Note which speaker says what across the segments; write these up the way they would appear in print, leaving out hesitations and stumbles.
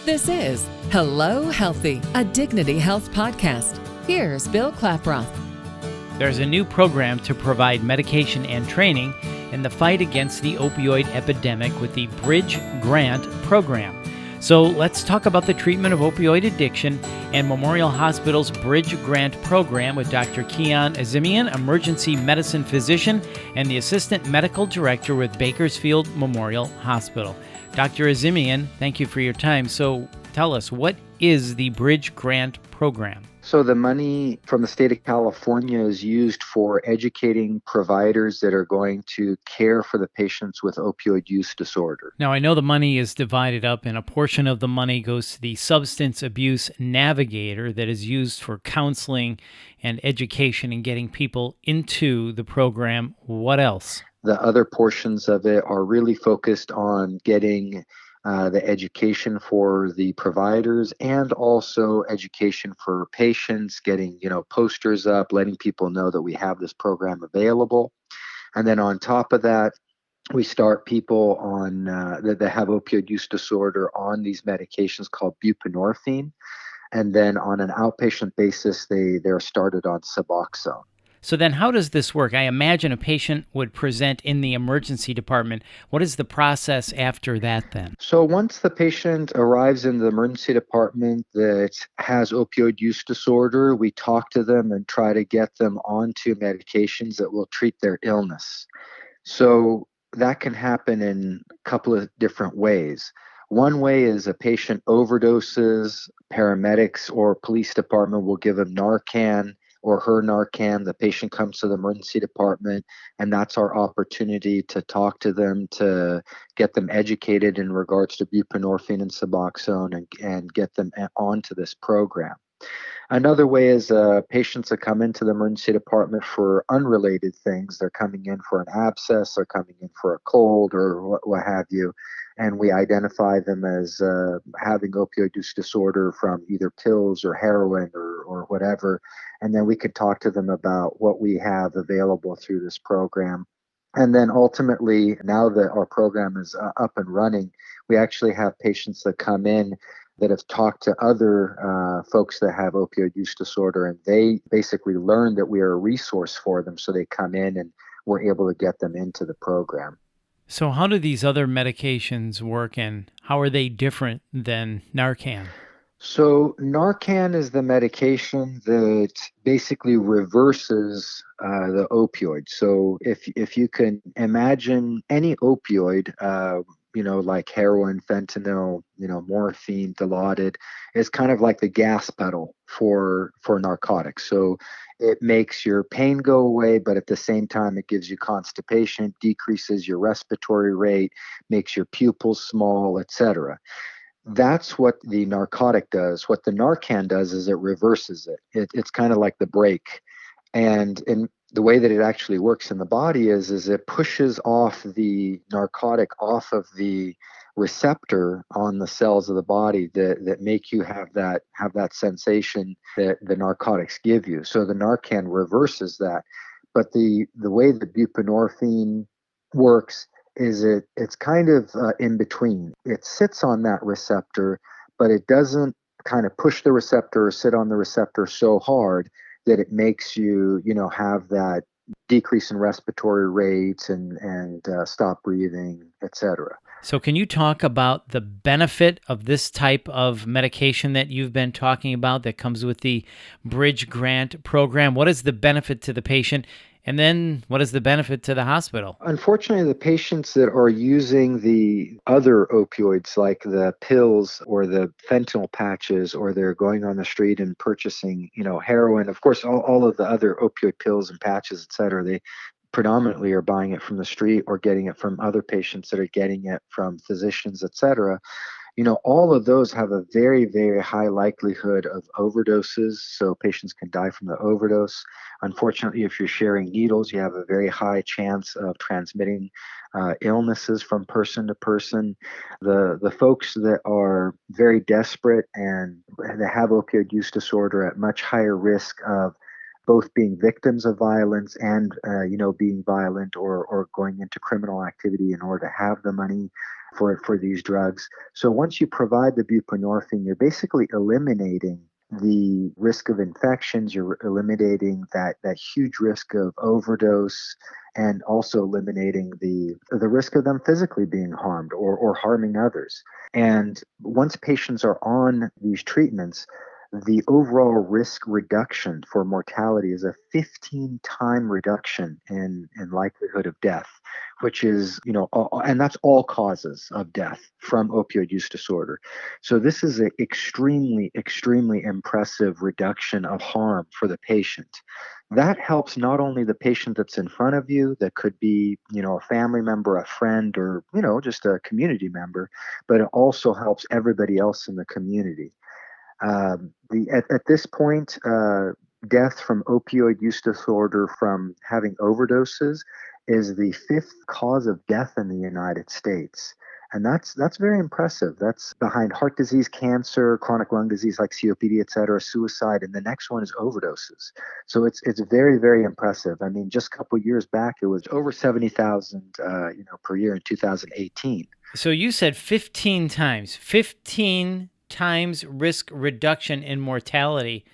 Speaker 1: This is Hello Healthy, a Dignity Health podcast. Here's Bill Klaproth.
Speaker 2: There's a new program to provide medication and training in the fight against the opioid epidemic with the Bridge Grant Program. So let's talk about the treatment of opioid addiction and Memorial Hospital's Bridge Grant Program with Dr. Kian Azimian, emergency medicine physician and the assistant medical director with Bakersfield Memorial Hospital. Dr. Azimian, thank you for your time. So tell us, what is the Bridge Grant Program?
Speaker 3: So the money from the state of California is used for educating providers that are going to care for the patients with opioid use disorder.
Speaker 2: Now, I know the money is divided up, and a portion of the money goes to the Substance Abuse Navigator that is used for counseling and education and getting people into the program. What else?
Speaker 3: The other portions of it are really focused on getting the education for the providers and also education for patients, getting, posters up, letting people know that we have this program available. And then on top of that, we start people on that have opioid use disorder on these medications called buprenorphine. And then on an outpatient basis, they're started on Suboxone.
Speaker 2: So then how does this work? I imagine a patient would present in the emergency department. What is the process after that then?
Speaker 3: So once the patient arrives in the emergency department that has opioid use disorder, we talk to them and try to get them onto medications that will treat their illness. So that can happen in a couple of different ways. One way is a patient overdoses, paramedics or police department will give them Narcan or her Narcan. The patient comes to the emergency department, and that's our opportunity to talk to them, to get them educated in regards to buprenorphine and Suboxone and get them onto this program. Another way is patients that come into the emergency department for unrelated things. They're coming in for an abscess, they're coming in for a cold or what have you, and we identify them as having opioid use disorder from either pills or heroin or whatever, and then we could talk to them about what we have available through this program. And then ultimately, now that our program is up and running, we actually have patients that come in that have talked to other folks that have opioid use disorder, and they basically learn that we are a resource for them, so they come in and we're able to get them into the program.
Speaker 2: So how do these other medications work, and how are they different than Narcan?
Speaker 3: So Narcan is the medication that basically reverses the opioid. So if you can imagine any opioid, like heroin, fentanyl, morphine, Dilaudid, is kind of like the gas pedal for narcotics. So it makes your pain go away, but at the same time, it gives you constipation, decreases your respiratory rate, makes your pupils small, etc. That's what the narcotic does. What the Narcan does is it reverses it. It's kind of like the brake. And in the way that it actually works in the body is it pushes off the narcotic off of the receptor on the cells of the body that make you have that sensation that the narcotics give you. So the Narcan reverses that. But the way the buprenorphine works is it's kind of in between. It sits on that receptor, but it doesn't kind of push the receptor or sit on the receptor so hard that it makes you, have that decrease in respiratory rates and stop breathing, etc.
Speaker 2: So can you talk about the benefit of this type of medication that you've been talking about that comes with the Bridge Grant Program? What is the benefit to the patient? And then what is the benefit to the hospital?
Speaker 3: Unfortunately, the patients that are using the other opioids like the pills or the fentanyl patches, or they're going on the street and purchasing, heroin, of course, all of the other opioid pills and patches, et cetera, they predominantly are buying it from the street or getting it from other patients that are getting it from physicians, et cetera. All of those have a very, very high likelihood of overdoses. So patients can die from the overdose. Unfortunately, if you're sharing needles, you have a very high chance of transmitting illnesses from person to person. The folks that are very desperate and that have opioid use disorder at much higher risk of both being victims of violence and being violent or going into criminal activity in order to have the money for these drugs. So once you provide the buprenorphine, you're basically eliminating the risk of infections, you're eliminating that huge risk of overdose, and also eliminating the risk of them physically being harmed or harming others. And once patients are on these treatments, the overall risk reduction for mortality is a 15-time reduction in likelihood of death, which is, and that's all causes of death from opioid use disorder. So this is an extremely, extremely impressive reduction of harm for the patient. That helps not only the patient that's in front of you, that could be, a family member, a friend, or, just a community member, but it also helps everybody else in the community. At this point, death from opioid use disorder from having overdoses is the fifth cause of death in the United States. And that's very impressive. That's behind heart disease, cancer, chronic lung disease like COPD, et cetera, suicide, and the next one is overdoses. So it's very, very impressive. I mean, just a couple of years back, it was over 70,000 per year in 2018.
Speaker 2: So you said 15 times, 15 times risk reduction in mortality.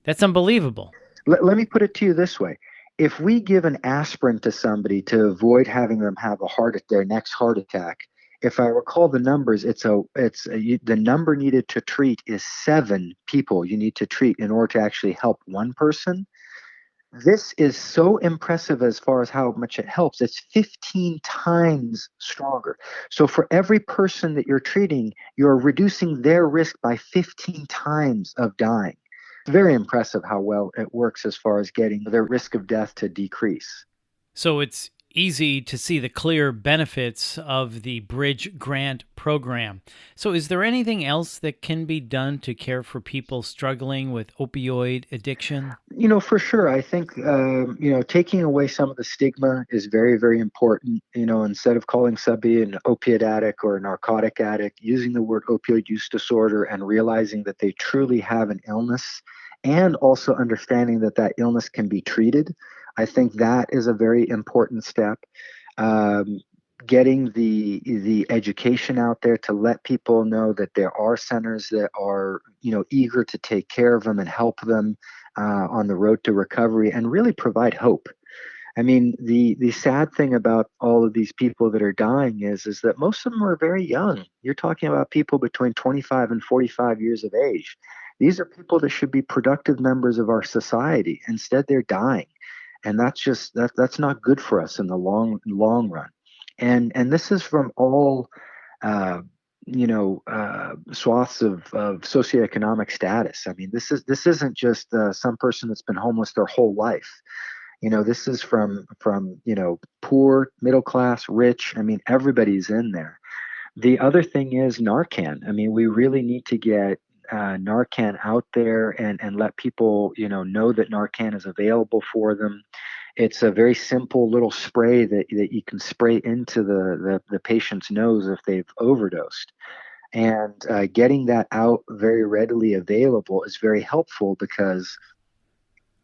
Speaker 2: That's unbelievable.
Speaker 3: Let me put it to you this way. If we give an aspirin to somebody to avoid having them have their next heart attack, if I recall the numbers, the number needed to treat is 7 people you need to treat in order to actually help one person. This is so impressive as far as how much it helps. It's 15 times stronger. So for every person that you're treating, you're reducing their risk by 15 times of dying. It's very impressive how well it works as far as getting their risk of death to decrease.
Speaker 2: So it's easy to see the clear benefits of the Bridge Grant program. So is there anything else that can be done to care for people struggling with opioid addiction?
Speaker 3: For sure. I think, taking away some of the stigma is very, very important. Instead of calling somebody an opiate addict or a narcotic addict, using the word opioid use disorder and realizing that they truly have an illness, and also understanding that that illness can be treated. I think that is a very important step. Um, Getting the education out there to let people know that there are centers that are eager to take care of them and help them on the road to recovery and really provide hope. I mean, the sad thing about all of these people that are dying is that most of them are very young. You're talking about people between 25 and 45 years of age. These are people that should be productive members of our society. Instead, they're dying, and that's not good for us in the long run. And this is from all uh, swaths of socioeconomic status. I mean, this isn't just some person that's been homeless their whole life. This is from poor, middle class, rich. I mean, everybody's in there. The other thing is Narcan. I mean, we really need to get Narcan out there and let people know that Narcan is available for them. It's a very simple little spray that you can spray into the patient's nose if they've overdosed. And getting that out very readily available is very helpful because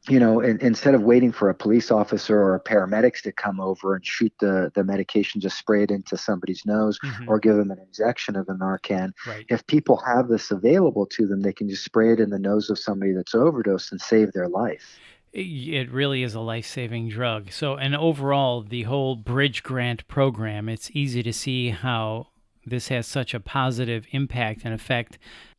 Speaker 3: instead of waiting for a police officer or paramedics to come over and shoot the medication, just spray it into somebody's nose or give them an injection of the Narcan.
Speaker 2: Right.
Speaker 3: If people have this available to them, they can just spray it in the nose of somebody that's overdosed and save their life.
Speaker 2: It really is a life-saving drug. So, and overall, the whole Bridge Grant program, it's easy to see how this has such a positive impact and effect,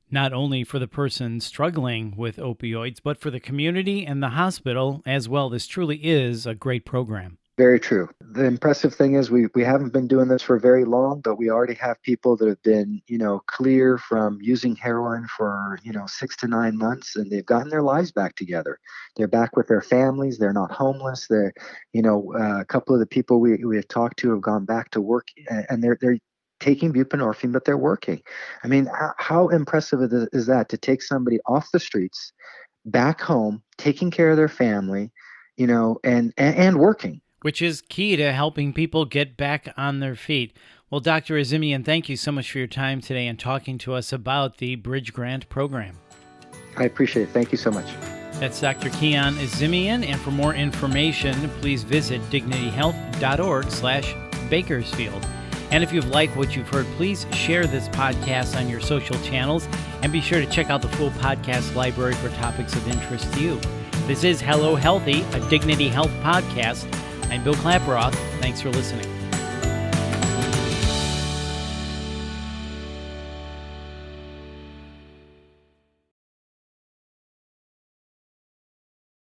Speaker 2: not only for the person struggling with opioids, but for the community and the hospital as well. This truly is a great program.
Speaker 3: Very true. The impressive thing is we haven't been doing this for very long, but we already have people that have been, clear from using heroin for, 6 to 9 months, and they've gotten their lives back together. They're back with their families. They're not homeless. A couple of the people we have talked to have gone back to work, and they're taking buprenorphine, but they're working. I mean, how impressive is that to take somebody off the streets, back home, taking care of their family, and working.
Speaker 2: Which is key to helping people get back on their feet. Well, Dr. Azimian, thank you so much for your time today and talking to us about the Bridge Grant program.
Speaker 3: I appreciate it. Thank you so much.
Speaker 2: That's Dr. Keon Azimian, and for more information, please visit dignityhealth.org/Bakersfield. And if you've liked what you've heard, please share this podcast on your social channels, and be sure to check out the full podcast library for topics of interest to you. This is Hello Healthy, a Dignity Health podcast. I'm Bill Klaproth. Thanks for listening.